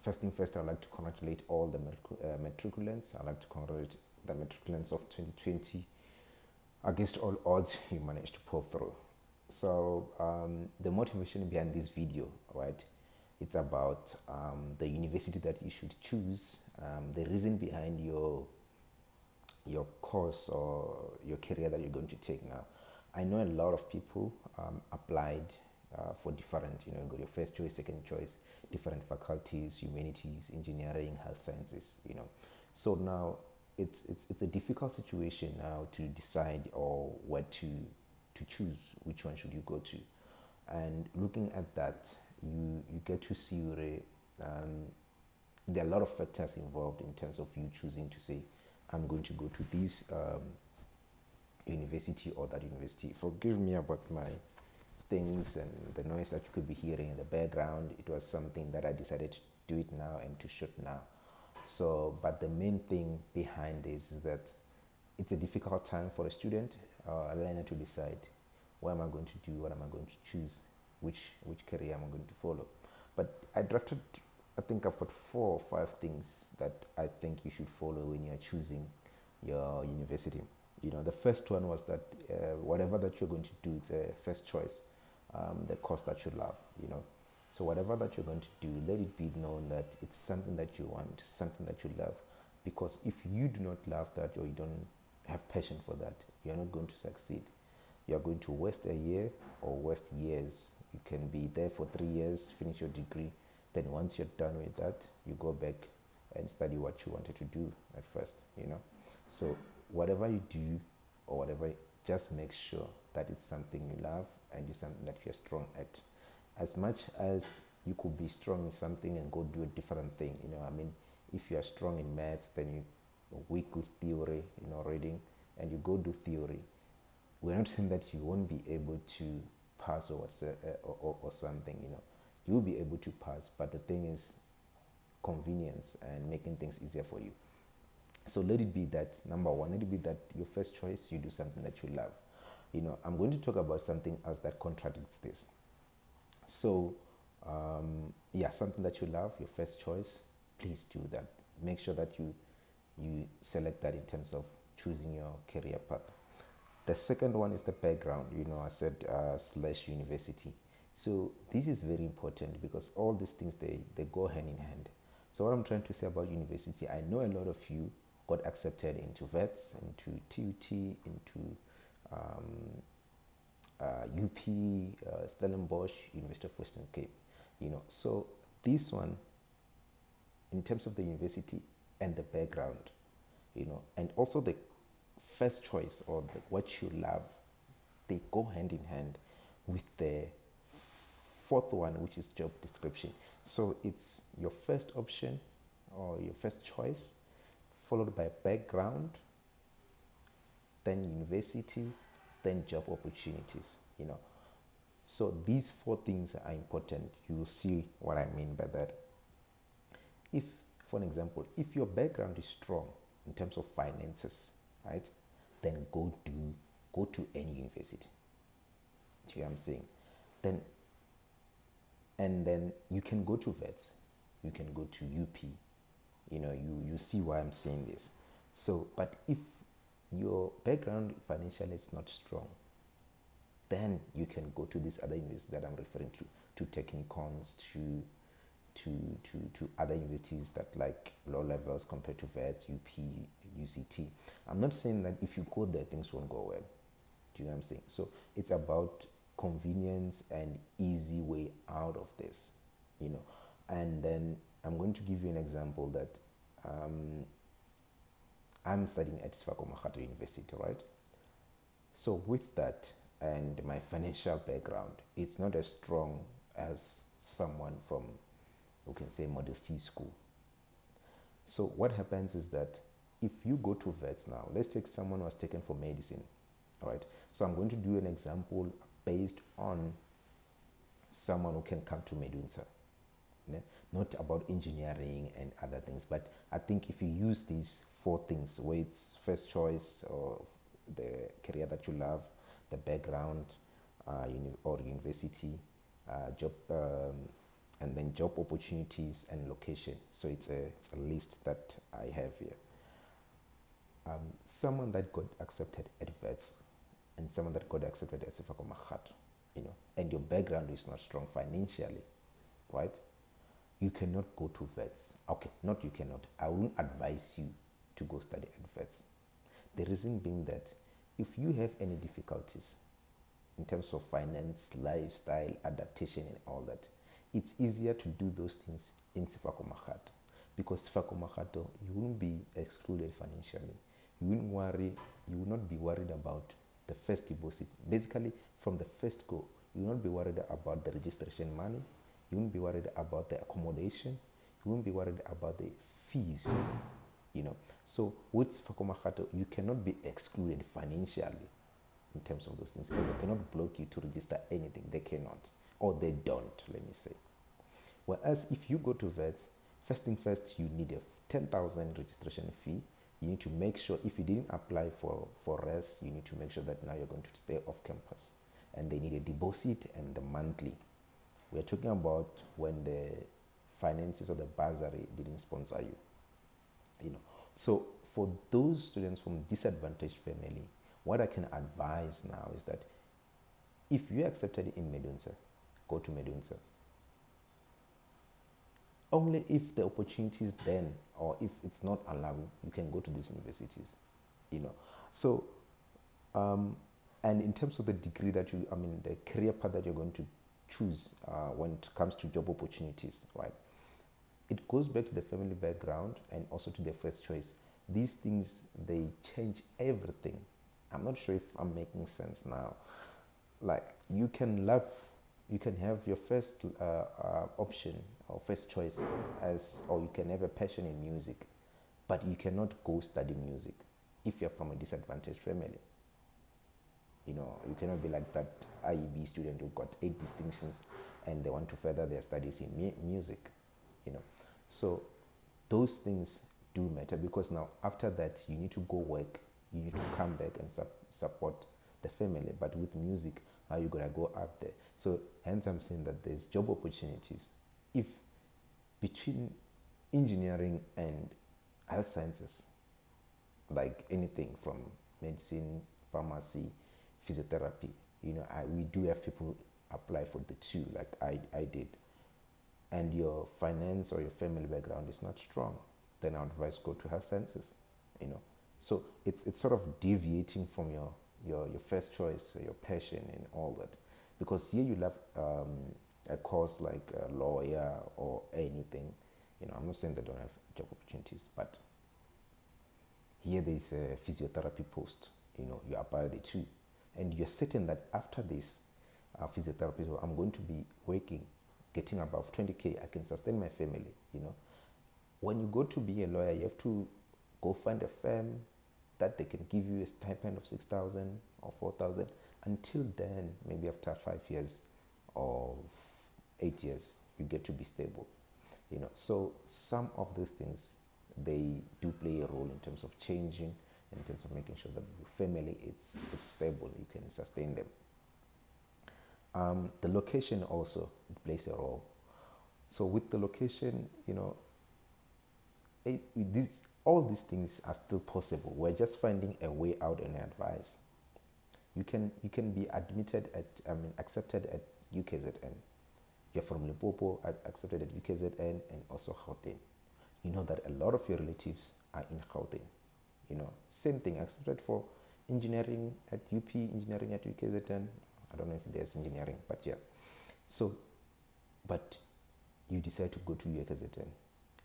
first thing first, I'd like to congratulate all the matriculants. I'd like to congratulate the matriculants of 2020. Against all odds, you managed to pull through. So the motivation behind this video, right? It's about the university that you should choose, the reason behind your course or your career that you're going to take now. I know a lot of people applied for different, you got your first choice, second choice, different faculties, humanities, engineering, health sciences, So now it's a difficult situation now to decide or what to choose, which one should you go to. And looking at that, you get to see there are a lot of factors involved in terms of you choosing to say, I'm going to go to this university or that university. Forgive me about my things and the noise that you could be hearing in the background. It was something that I decided to do it now and to shoot now. So, but the main thing behind this is that it's a difficult time for a student, a learner, to decide what am I going to do, what am I going to choose, which career am I going to follow. But I drafted, I think I've got 4 or 5 things that I think you should follow when you're choosing your university. The first one was that whatever that you're going to do, it's a first choice, the course that you love, So whatever that you're going to do, let it be known that it's something that you want, something that you love. Because if you do not love that or you don't have passion for that, you're not going to succeed. You're going to waste a year or waste years. You can be there for 3 years, finish your degree. Then once you're done with that, you go back and study what you wanted to do at first, So whatever you do or whatever, just make sure that it's something you love and it's something that you're strong at. As much as you could be strong in something and go do a different thing, if you are strong in maths, then you're weak with theory, reading, and you go do theory. We're not saying that you won't be able to pass or something, You'll be able to pass, but the thing is convenience and making things easier for you. So let it be that, number one, let it be that your first choice, you do something that you love. I'm going to talk about something else that contradicts this. So, something that you love, your first choice, please do that. Make sure that you select that in terms of choosing your career path. The second one is the background. I said / university. So this is very important because all these things, they go hand in hand. So what I'm trying to say about university, I know a lot of you got accepted into VETS, into TUT, into UP, Stellenbosch, University of Western Cape. So this one, in terms of the university and the background, and also the first choice or what you love, they go hand in hand with the fourth one, which is job description. So it's your first option or your first choice, followed by background, then university, then job opportunities, So these 4 things are important. You will see what I mean by that. If, for an example, if your background is strong in terms of finances, right, then go to any university. Do you know what I'm saying? Then you can go to VETS, you can go to UP. You see why I'm saying this. So, but if your background financially is not strong, then you can go to these other universities that I'm referring to Technicons, to other universities that like low levels compared to VETS, UP, UCT. I'm not saying that if you go there, things won't go well. Do you know what I'm saying? So it's about convenience and easy way out of this, And then I'm going to give you an example that I'm studying at Makgatho University, right? So with that and my financial background, it's not as strong as someone from, who can say, Model C school. So what happens is that if you go to VETS now, let's take someone who was taken for medicine, all right? So I'm going to do an example based on someone who can come to Medunsa, not about engineering and other things. But I think if you use these 4 things, where it's first choice or the career that you love, the background or university, job, and then job opportunities and location. So it's a list that I have here. Someone that got accepted at vets and someone that got accepted at Makgatho, and your background is not strong financially, right? You cannot go to vets. Okay, not you cannot. I wouldn't advise you to go study at vets. The reason being that if you have any difficulties in terms of finance, lifestyle, adaptation, and all that, it's easier to do those things in Makgatho, because Makgatho, you won't be excluded financially. You will not be worried about the first deposit. Basically, from the first go, you will not be worried about the registration money. You won't be worried about the accommodation. You won't be worried about the fees. So with Makgatho, you cannot be excluded financially in terms of those things. But they cannot block you to register anything. They cannot, or they don't. Let me say. Whereas if you go to vets, first thing first, you need a 10,000 registration fee. You need to make sure, if you didn't apply for res, you need to make sure that now you're going to stay off campus, and they need a deposit and the monthly. We're talking about when the finances or the bursary didn't sponsor you. So for those students from disadvantaged family, what I can advise now is that if you're accepted in Medunsa, go to Medunsa. Only if the opportunity is then, or if it's not allowed, you can go to these universities. So and in terms of the degree that the career path that you're going to choose when it comes to job opportunities, right? It goes back to the family background and also to their first choice. These things, they change everything. I'm not sure if I'm making sense now. Like, you can have your first option or first choice or you can have a passion in music, but you cannot go study music if you're from a disadvantaged family. You cannot be like that IEB student who got 8 distinctions and they want to further their studies in music. So those things do matter, because now after that you need to go work, you need to come back and support the family. But with music, how are you gonna go up there? So hence I'm saying that there's job opportunities. If between engineering and health sciences, like anything from medicine, pharmacy, physiotherapy, we do have people apply for the two, like I did, and your finance or your family background is not strong, then I would advise go to health sciences. So it's sort of deviating from your first choice, your passion and all that, because here you love a course like a lawyer or anything. I'm not saying they don't have job opportunities, but here there's a physiotherapy post. You apply the two, and you're certain that after this physiotherapy, so I'm going to be working, getting above 20K, I can sustain my family. When you go to be a lawyer, you have to go find a firm that they can give you a stipend of 6,000 or 4,000. Until then, maybe after 5 years or 8 years, you get to be stable. So some of these things, they do play a role in terms of changing, in terms of making sure that your family it's stable, you can sustain them. The location also plays a role. So with the location, all these things are still possible. We're just finding a way out and advice. You can be accepted at UKZN. You're from Limpopo, accepted at UKZN and also Gauteng. You know that a lot of your relatives are in Gauteng. Same thing, accepted for engineering at UP, engineering at UKZN. I don't know if there's engineering, but yeah. So, but you decide to go to UKZN.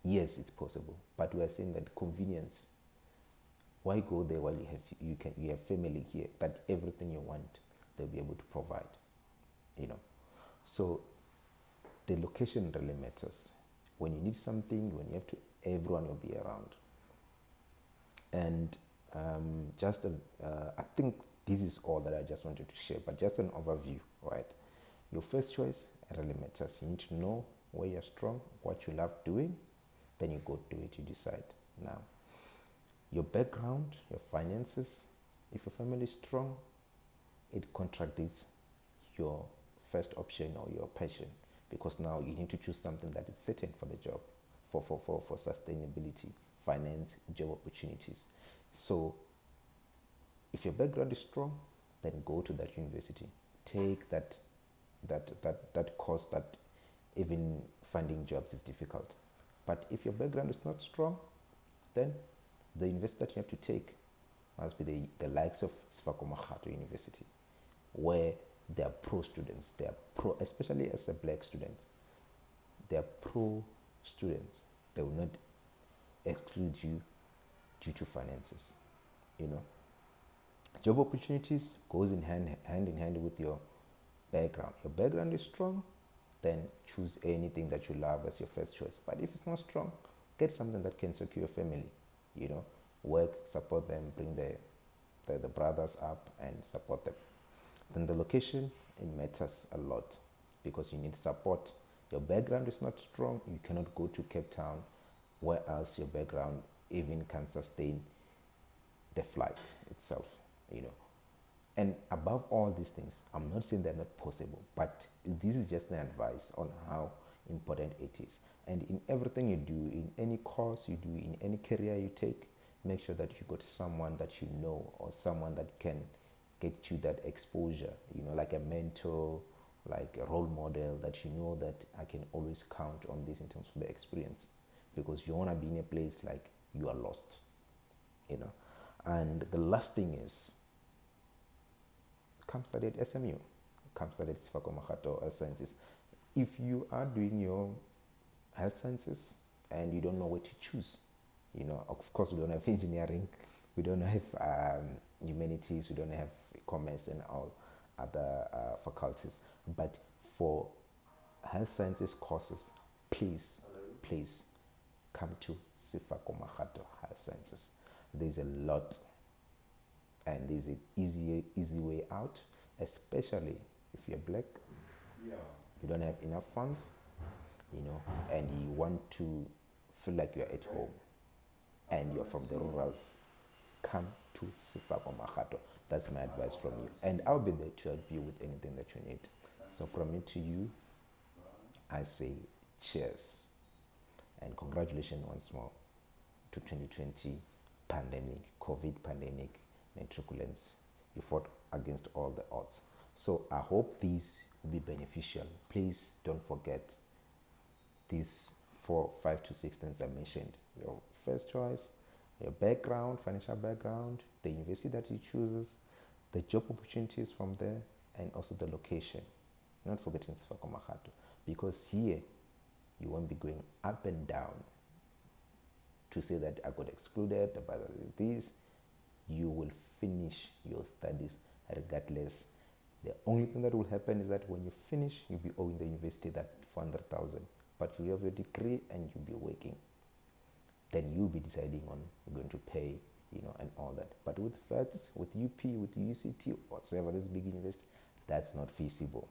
Yes, it's possible, but we are saying that convenience. Why go there while you have family here that everything you want they'll be able to provide. So the location really matters. When you need something, when you have to, everyone will be around. And I think this is all that I just wanted to share, but just an overview, right? Your first choice really matters. You need to know where you're strong, what you love doing, then you go do it, you decide. Now, your background, your finances, if your family is strong, it contradicts your first option or your passion, because now you need to choose something that is certain for the job, for sustainability, finance, job opportunities. So if your background is strong, then go to that university. Take that course that even finding jobs is difficult. But if your background is not strong, then the university that you have to take must be the likes of Makgatho University, where they are pro students. They are pro, especially as a black student. They are pro students. They will not exclude you due to finances. You know, job opportunities goes in hand in hand with your background. Your background is strong, then choose anything that you love as your first choice. But if it's not strong, get something that can secure your family. You know, work, support them, bring the brothers up and support them. Then the location, it matters a lot because you need support. Your background is not strong, you cannot go to Cape Town, where else your background even can sustain the flight itself, you know. And above all these things, I'm not saying they're not possible, but this is just an advice on how important it is. And in everything you do, in any course you do, in any career you take, make sure that you got someone that you know or someone that can get you that exposure, you know, like a mentor, like a role model that you know that I can always count on this in terms of the experience, because you want to be in a place like you are lost, you know. And the last thing is, come study at SMU, come study at Makgatho Health Sciences. If you are doing your health sciences and you don't know what to choose, you know, of course we don't have engineering, we don't have humanities, we don't have commerce and all other faculties. But for health sciences courses, please come to Makgatho Health Sciences. There's a lot, and there's an easy way out, especially if you're black, you don't have enough funds, you know, and you want to feel like you're at home and you're from the rurals. Come to Makgatho. That's my advice from you, and I'll be there to help you with anything that you need. So from me to you, I say cheers and congratulations once more to 2020 pandemic, COVID pandemic, matriculants. You fought against all the odds. So I hope these will be beneficial. Please don't forget these 4, 5 to 6 things I mentioned. Your first choice, your background, financial background, the university that you choose, the job opportunities from there, and also the location. Not forgetting Makgatho, because here you won't be going up and down to say that I got excluded, this. You will finish your studies regardless. The only thing that will happen is that when you finish, you'll be owing the university that 400,000. But you have your degree and you'll be working. Then you'll be deciding on you're going to pay, you know, and all that. But with FETS, with UP, with UCT, whatsoever, this big university, that's not feasible.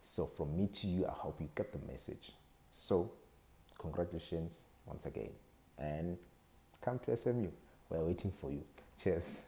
So from me to you, I hope you get the message. So congratulations once again, and come to SMU. We're waiting for you. Cheers.